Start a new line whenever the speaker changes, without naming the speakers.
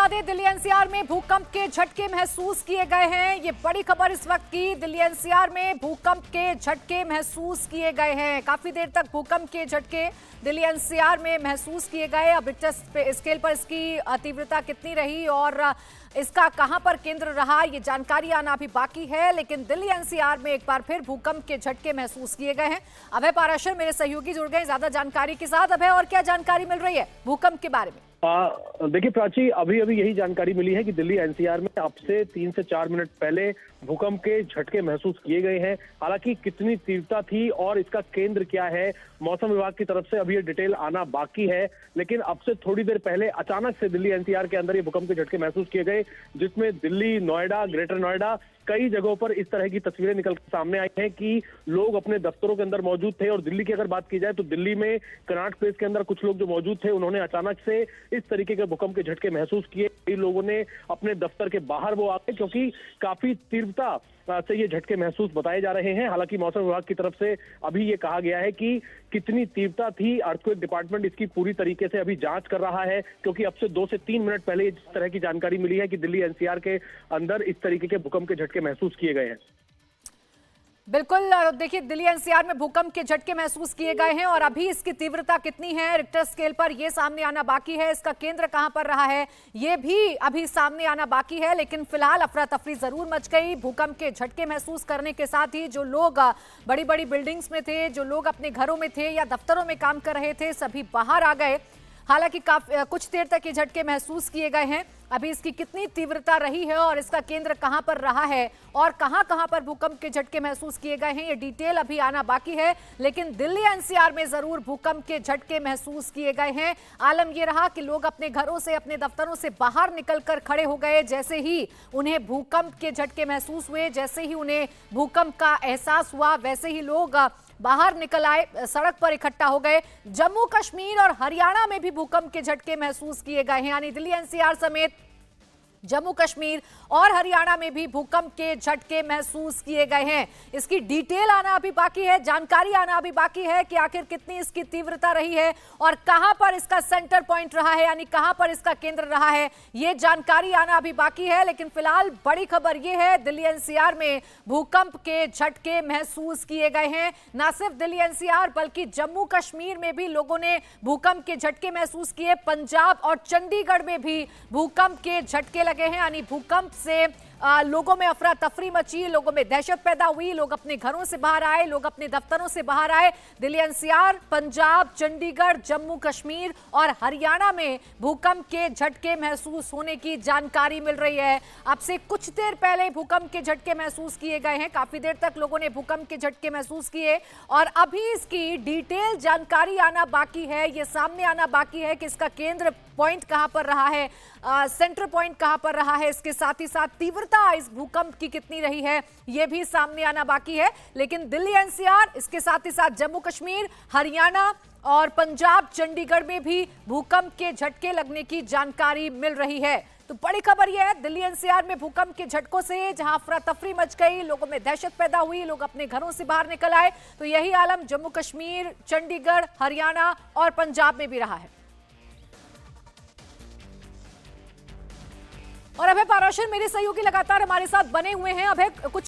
बता दें, दिल्ली एनसीआर में भूकंप के झटके महसूस किए गए हैं। ये बड़ी खबर इस वक्त की। दिल्ली एनसीआर में भूकंप के झटके महसूस किए गए हैं। काफी देर तक भूकंप के झटके दिल्ली एनसीआर में महसूस किए गए। अब रिक्टर स्केल पर इसकी तीव्रता कितनी रही और इसका कहां पर केंद्र रहा, ये जानकारी आना अभी बाकी है। लेकिन दिल्ली एनसीआर में एक बार फिर भूकंप के झटके महसूस किए गए हैं। अभय पाराशर मेरे सहयोगी जुड़ गए ज्यादा जानकारी के साथ। अभय, और क्या जानकारी मिल रही है भूकंप के बारे में?
देखिए प्राची, अभी यही जानकारी मिली है कि दिल्ली एनसीआर में अब से 3 से 4 मिनट पहले भूकंप के झटके महसूस किए गए हैं। हालांकि कितनी तीव्रता थी और इसका केंद्र क्या है, मौसम विभाग की तरफ से अभी ये डिटेल आना बाकी है। लेकिन अब से थोड़ी देर पहले अचानक से दिल्ली एनसीआर के अंदर ये भूकंप के झटके महसूस किए गए, जिसमें दिल्ली, नोएडा, ग्रेटर नोएडा कई जगहों पर इस तरह की तस्वीरें निकल सामने आई हैं कि लोग अपने दफ्तरों के अंदर मौजूद थे। और दिल्ली की अगर बात की जाए तो दिल्ली में कनॉट प्लेस के अंदर कुछ लोग जो मौजूद थे, उन्होंने अचानक से इस तरीके के भूकंप के झटके महसूस किए। कई लोगों ने अपने दफ्तर के बाहर वो आ गए, क्योंकि काफी तीव्रता से ये झटके महसूस बताए जा रहे हैं। हालांकि मौसम विभाग की तरफ से अभी ये कहा गया है कि कितनी तीव्रता थी, अर्थक्वेक डिपार्टमेंट इसकी पूरी तरीके से अभी जांच कर रहा है। क्योंकि अब से 2 से 3 मिनट पहले इस तरह की जानकारी मिली है कि दिल्ली एनसीआर के अंदर इस तरीके के भूकंप के झटके महसूस किए गए हैं।
बिल्कुल, देखिए दिल्ली एनसीआर में भूकंप के झटके महसूस किए गए हैं और अभी इसकी तीव्रता कितनी है रिक्टर स्केल पर, यह सामने आना बाकी है। इसका केंद्र कहां पर रहा है, यह भी अभी सामने आना बाकी है। लेकिन फिलहाल अफरा तफरी जरूर मच गई। भूकंप के झटके महसूस करने के साथ ही जो लोग बड़ी बड़ी बिल्डिंग्स में थे, जो लोग अपने घरों में थे या दफ्तरों में काम कर रहे थे, सभी बाहर आ गए। हालांकि कुछ देर तक ये झटके महसूस किए गए हैं। अभी इसकी कितनी तीव्रता रही है और इसका केंद्र कहां पर रहा है और कहां पर भूकंप के झटके महसूस किए गए हैं, ये डिटेल अभी आना बाकी है। लेकिन दिल्ली एनसीआर में जरूर भूकंप के झटके महसूस किए गए हैं। आलम यह रहा कि लोग अपने घरों से, अपने दफ्तरों से बाहर निकलकर खड़े हो गए जैसे ही उन्हें भूकंप के झटके महसूस हुए। जैसे ही उन्हें भूकंप का एहसास हुआ, वैसे ही लोग बाहर निकल आए, सड़क पर इकट्ठा हो गए। जम्मू कश्मीर और हरियाणा में भी भूकंप के झटके महसूस किए गए हैं। यानी दिल्ली एनसीआर समेत जम्मू कश्मीर और हरियाणा में भी भूकंप के झटके महसूस किए गए हैं। इसकी डिटेल आना अभी बाकी है, जानकारी आना अभी बाकी है कि आखिर कितनी इसकी तीव्रता रही है और कहां पर इसका सेंटर पॉइंट रहा है, यानी कहां पर इसका केंद्र रहा है, यह जानकारी आना अभी बाकी है। लेकिन फिलहाल बड़ी खबर यह है, दिल्ली एनसीआर में भूकंप के झटके महसूस किए गए हैं। न सिर्फ दिल्ली एनसीआर बल्कि जम्मू कश्मीर में भी लोगों ने भूकंप के झटके महसूस किए। पंजाब और चंडीगढ़ में भी भूकंप के झटके लगे हैं। यानी भूकंप से लोगों में अफरा तफरी मची, लोगों में दहशत पैदा हुई, लोग अपने घरों से बाहर आए, लोग अपने दफ्तरों से बाहर आए। दिल्ली एनसीआर, पंजाब, चंडीगढ़, जम्मू कश्मीर और हरियाणा में भूकंप के झटके महसूस होने की जानकारी मिल रही है। अब से कुछ देर पहले भूकंप के झटके महसूस किए गए हैं। काफी देर तक लोगों ने भूकंप के झटके महसूस किए और अभी इसकी डिटेल जानकारी आना बाकी है। ये सामने आना बाकी है कि इसका केंद्र पॉइंट कहां पर रहा है, सेंटर पॉइंट कहां पर रहा है। इसके साथ ही साथ तीव्रता इस भूकंप की कितनी रही है, यह भी सामने आना बाकी है। लेकिन दिल्ली एनसीआर, इसके साथ ही साथ जम्मू कश्मीर, हरियाणा और पंजाब, चंडीगढ़ में भी भूकंप के झटके लगने की जानकारी मिल रही है। तो बड़ी खबर यह है, दिल्ली एनसीआर में भूकंप के झटकों से जहां अफरा तफरी मच गई, लोगों में दहशत पैदा हुई, लोग अपने घरों से बाहर निकल आए, तो यही आलम जम्मू कश्मीर, चंडीगढ़, हरियाणा और पंजाब में भी रहा है। और अभय पाराशर मेरे सहयोगी लगातार हमारे साथ बने हुए हैं। अभय, कुछ